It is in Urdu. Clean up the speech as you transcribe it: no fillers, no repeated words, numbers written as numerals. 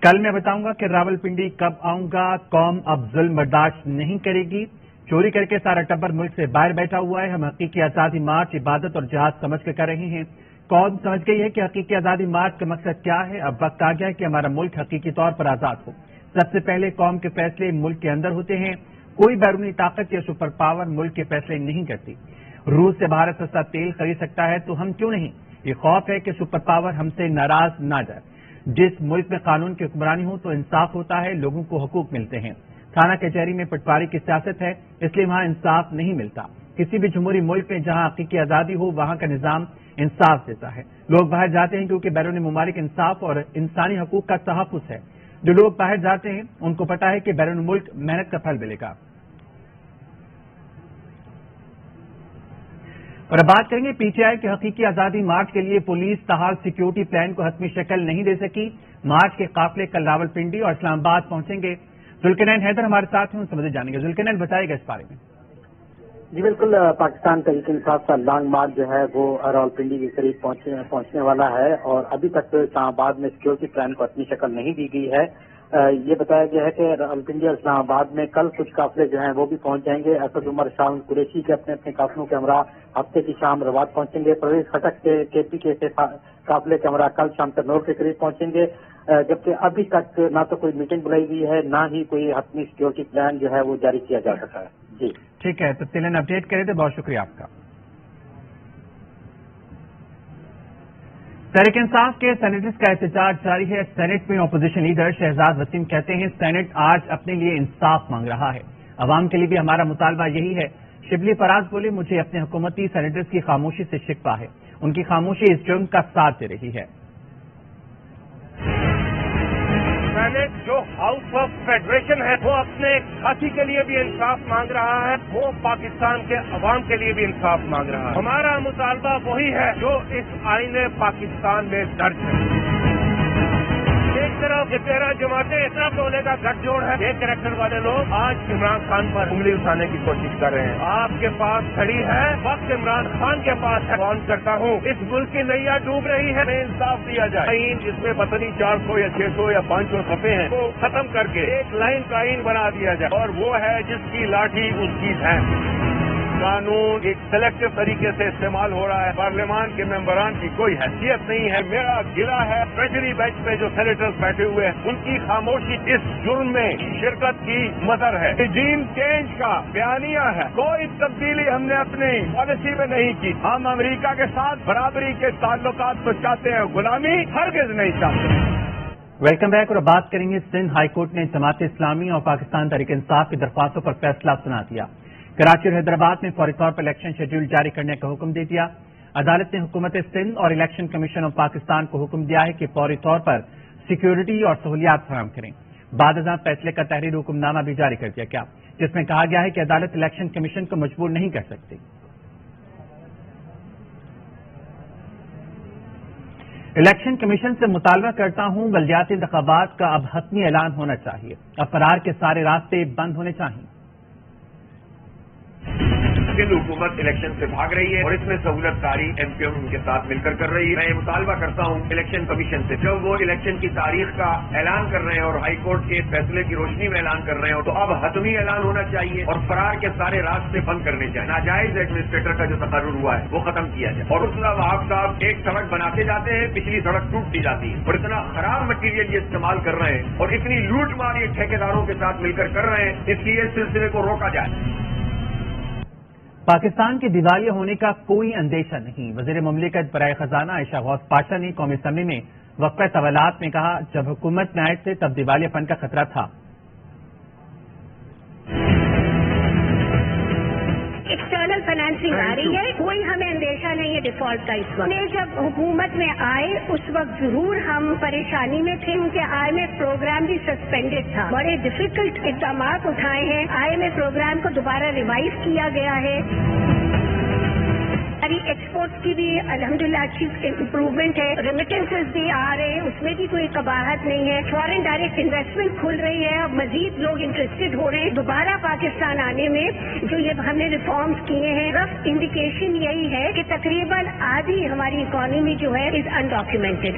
کل میں بتاؤں گا کہ راولپنڈی کب آؤں گا، قوم اب ظلم برداشت نہیں کرے گی، چوری کر کے سارا ٹبر ملک سے باہر بیٹھا ہوا ہے، ہم حقیقی آزادی مارچ عبادت اور جہاد سمجھ کر کر رہے ہیں، قوم سمجھ گئی ہے کہ حقیقی آزادی مارچ کا مقصد کیا ہے، اب وقت آ گیا ہے کہ ہمارا ملک حقیقی طور پر آزاد ہو۔ سب سے پہلے قوم کے فیصلے ملک کے اندر ہوتے ہیں، کوئی بیرونی طاقت یا سپر پاور ملک کے فیصلے نہیں کرتی۔ روس سے بھارت سستا تیل خرید سکتا ہے تو ہم کیوں نہیں؟ یہ خوف ہے کہ سپر پاور ہم سے ناراض نہ جائے۔ جس ملک میں قانون کی حکمرانی ہو تو انصاف ہوتا ہے، لوگوں کو حقوق ملتے ہیں۔ تھانہ کچہری میں پٹواری کی سیاست ہے، اس لیے وہاں انصاف نہیں ملتا۔ کسی بھی جمہوری ملک میں جہاں حقیقی آزادی ہو وہاں کا نظام انصاف دیتا ہے۔ لوگ باہر جاتے ہیں کیونکہ بیرون ممالک انصاف اور انسانی حقوق کا تحفظ ہے۔ جو لوگ باہر جاتے ہیں ان کو پتہ ہے کہ بیرون ملک محنت کا پھل ملے گا۔ اور اب بات کریں گے پی ٹی آئی کے حقیقی آزادی مارچ کے لیے پولیس تاحال سیکیورٹی پلان کو حتمی شکل نہیں دے سکی۔ مارچ کے قافلے کل راولپنڈی اور اسلام آباد پہنچیں گے۔ ذوالقرنین حیدر ہمارے ساتھ ہیں، ان سے مزید جانیں گے۔ ذوالقرنین بتائے گا اس بارے میں۔ جی بالکل، پاکستان تحریک انصاف کا لانگ مارچ جو ہے وہ راولپنڈی کے قریب پہنچنے والا ہے، اور ابھی تک اسلام آباد میں سیکیورٹی پلان کو اپنی شکل نہیں دی گئی ہے۔ یہ بتایا گیا ہے کہ راولپنڈی اور اسلام آباد میں کل کچھ قافلے جو ہیں وہ بھی پہنچ جائیں گے۔ اسد عمر شاہ قریشی کے اپنے قافلوں کے ہمراہ ہفتے کی شام رواد پہنچیں گے۔ پرویز خٹک کے پی کے قافلے کے ہمراہ کل شام تنور کے قریب پہنچیں گے، جبکہ ابھی تک نہ تو کوئی میٹنگ بلائی گئی ہے، نہ ہی کوئی حتمی سیکیورٹی پلان جو ہے وہ جاری کیا جا سکا ہے۔ جی ٹھیک ہے، تفصیلاً اپڈیٹ کریں تو بہت شکریہ آپ کا۔ تحریک انصاف کے سینیٹرز کا احتجاج جاری ہے۔ سینیٹ میں اپوزیشن لیڈر شہزاد وسیم کہتے ہیں سینیٹ آج اپنے لیے انصاف مانگ رہا ہے، عوام کے لیے بھی ہمارا مطالبہ یہی ہے۔ شبلی فراز بولے مجھے اپنے حکومتی سینیٹرز کی خاموشی سے شکوہ ہے، ان کی خاموشی اس جرم کا ساتھ دے رہی ہے۔ سینیٹ جو ہاؤس آف فیڈریشن ہے وہ اپنے ساتھی کے لیے بھی انصاف مانگ رہا ہے، وہ پاکستان کے عوام کے لیے بھی انصاف مانگ رہا ہے۔ ہمارا مطالبہ وہی ہے جو اس آئین پاکستان میں درج ہے۔ ایک طرف یہ 13 جماعتیں اتنا بولے کا گٹھ جوڑ ہے، ایک کریکٹر والے لوگ آج عمران خان پر انگلی اٹھانے کی کوشش کر رہے ہیں۔ آپ کے پاس کھڑی ہے، وقت عمران خان کے پاس ہے۔ فون کرتا ہوں اس ملک کی نیا ڈوب رہی ہے، ہمیں انصاف دیا جائے۔ آئین جس میں پتہ نہیں 400 یا 600 یا 500 صفحے ہیں وہ ختم کر کے ایک لائن کا آئین بنا دیا جائے، اور وہ ہے جس کی لاٹھی اس کی ہے۔ قانون ایک سلیکٹو طریقے سے استعمال ہو رہا ہے، پارلیمان کے ممبران کی کوئی حیثیت نہیں ہے۔ میرا گلہ ہے ٹریجری بینچ پہ جو سینیٹرز بیٹھے ہوئے ہیں ان کی خاموشی اس جرم میں شرکت کی مظہر ہے۔ رجیم چینج کا بیانیہ ہے، کوئی تبدیلی ہم نے اپنی پالیسی میں نہیں کی۔ ہم امریکہ کے ساتھ برابری کے تعلقات تو چاہتے ہیں، غلامی ہرگز نہیں چاہتے۔ ویلکم بیک، اور بات کریں گے سندھ ہائی کورٹ نے جماعت اسلامی اور پاکستان تحریک انصاف کی درخواستوں پر فیصلہ سنا دیا۔ کراچی اور حیدرآباد میں فوری طور پر الیکشن شیڈول جاری کرنے کا حکم دے دیا۔ عدالت نے حکومت سندھ اور الیکشن کمیشن آف پاکستان کو حکم دیا ہے کہ فوری طور پر سیکیورٹی اور سہولیات فراہم کریں۔ بعد ازاں فیصلے کا تحریر حکم نامہ بھی جاری کر دیا گیا، جس میں کہا گیا ہے کہ عدالت الیکشن کمیشن کو مجبور نہیں کر سکتی۔ الیکشن کمیشن سے مطالبہ کرتا ہوں بلدیاتی انتخابات کا اب حتمی اعلان ہونا چاہیے، اب فرار کے سارے راستے بند ہونے چاہیے۔ حکومت الیکشن سے بھاگ رہی ہے اور اس میں سہولت کاری ایم پی ان کے ساتھ مل کر رہی ہے۔ میں یہ مطالبہ کرتا ہوں الیکشن کمیشن سے، جب وہ الیکشن کی تاریخ کا اعلان کر رہے ہیں اور ہائی کورٹ کے فیصلے کی روشنی میں اعلان کر رہے ہیں، تو اب حتمی اعلان ہونا چاہیے اور فرار کے سارے راستے بند کرنے چاہیے۔ ناجائز ایڈمنسٹریٹر کا جو تقرر ہوا ہے وہ ختم کیا جائے، اور اس وہاب صاحب ایک سڑک بناتے جاتے ہیں، پچھلی سڑک ٹوٹتی جاتی ہے، اور اتنا خراب مٹیریل یہ استعمال کر رہے ہیں اور اتنی لوٹ مار یہ ٹھیکیداروں کے ساتھ مل کر رہے ہیں، اس لیے اس سلسلے کو روکا جائے۔ پاکستان کے دیوالیہ ہونے کا کوئی اندیشہ نہیں، وزیر مملکت برائے خزانہ عائشہ غوث پاشا نے قومی اسمبلی میں وقفہ طوالات میں کہا جب حکومت میں آئے تھے تب دیوالیہ پن کا خطرہ تھا۔ ایکسٹرنل فائنینسنگ آ رہی ہے، کوئی ہمیں اندیشہ نہیں ہے ڈیفالٹ کا۔ اس وقت جب حکومت میں آئے اس وقت ضرور ہم پریشانی میں تھے، کیونکہ آئی ایم ایف پروگرام بھی سسپینڈڈ تھا، بڑے ڈیفیکلٹ اقدامات اٹھائے ہیں، آئی ایم ایف پروگرام کو دوبارہ ریوائز کیا گیا ہے۔ ہماری ایکسپورٹس کی بھی الحمدللہ اچھی امپروومنٹ ہے، ریمیٹنسز بھی آ رہے ہیں، اس میں بھی کوئی قباحت نہیں ہے، فارن ڈائریکٹ انویسٹمنٹ کھل رہی ہے، اب مزید لوگ انٹرسٹڈ ہو رہے ہیں دوبارہ پاکستان آنے میں۔ جو یہ ہم نے ریفارمز کیے ہیں، رف انڈیکیشن یہی ہے کہ تقریباً آدھی ہماری اکانومی جو ہے از انڈاکیومنٹڈ۔